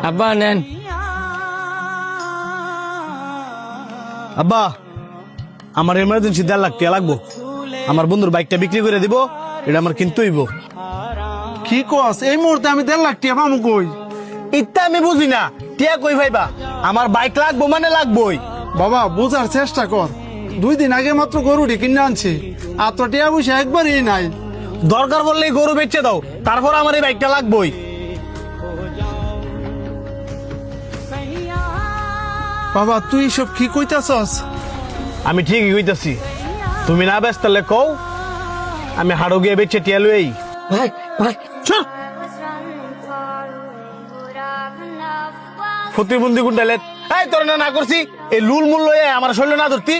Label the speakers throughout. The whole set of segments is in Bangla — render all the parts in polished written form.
Speaker 1: আব্বা নেন।
Speaker 2: আব্বা আমার এমার্জেন্সি 1.5 লাখ টাকা লাগবো। আমার বন্ধুর বাইকটা বিক্রি করে দিব, এটা আমার কিনতে হইব।
Speaker 3: কি কস এই মুহূর্তে আমি 1.5 লাখ টাকা পাবো কই?
Speaker 2: ইত্যা আমি বুঝি না, টিয়া কই ভাইবা? আমার বাইক লাগবো মানে লাগবোই।
Speaker 3: বাবা বোঝার চেষ্টা কর, 2 দিন আগে মাত্র গরুটি কিনে আনছি, আর তো টিয়া পয়সা একবারই নাই।
Speaker 2: দরকার বললেই গরু বেচে দাও, তারপর আমার এই বাইকটা লাগবোই।
Speaker 3: বাবা তুই সব কি কইতাছস?
Speaker 2: আমি ঠিকই কইতাছি, তুমি না ব্যস্ত তাহলে কও, আমি হাড়ো গিয়ে বেচে টিয়া লই।
Speaker 1: ভাই ভাই
Speaker 2: প্রতিবন্ধী গুন্ডালে এই তোর না করছি, এই লুল মূল লয়ে আমার শরীর না ধরতি।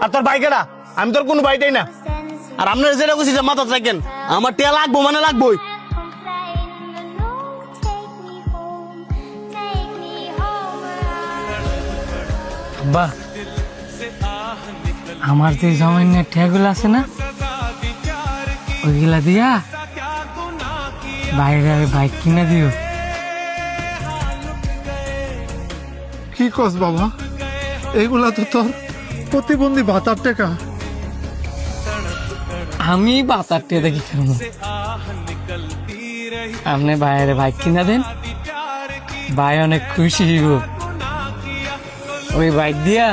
Speaker 2: আর তোর বাইকেরা, আমি তোর কোনো বাইটাই না। আর আপনার যেটা কইছি যে মাথা থাকেন, আমার টিয়া লাগবো মানে লাগবোই।
Speaker 1: আব্বা, আমার যে সামান্য ঠেগুলো আছে না, ওইগুলা দিয়া বাইরে বাইক কিনে দিও।
Speaker 3: কি কস বাবা, এইগুলা তো তোর প্রতিবন্ধী ভাতার টাকা।
Speaker 1: আমি বাতারটে দেখি খাবো, আপনি বাইরে বাইক কিনা দেন, ভাই অনেক খুশি হইব। ওই বাইক দিয়া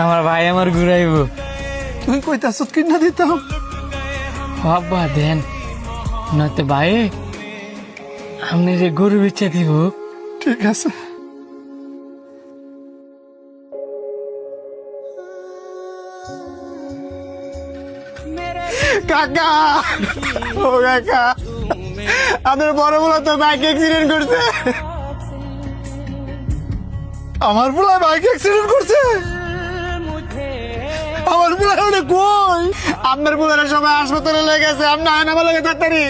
Speaker 1: আমার ভাই আমার ঘুরাইব।
Speaker 3: তুই কইতাছস কিনা দিতাম?
Speaker 1: বাবা দেন, নয়তো ভাই আপনি যে গরু বেচে দিব।
Speaker 3: ঠিক আছে।
Speaker 2: কাকা, ও কাকা, আপনার বড় বড় তো বাইক অ্যাক্সিডেন্ট করছে।
Speaker 3: আমার বুলা বাইক অ্যাক্সিডেন্ট করছে?
Speaker 2: আমার বুড়া কই? আপনার বুড়ারা সবাই হাসপাতালে লেগেছে, আপনি আয়না বলে তাড়াতাড়ি।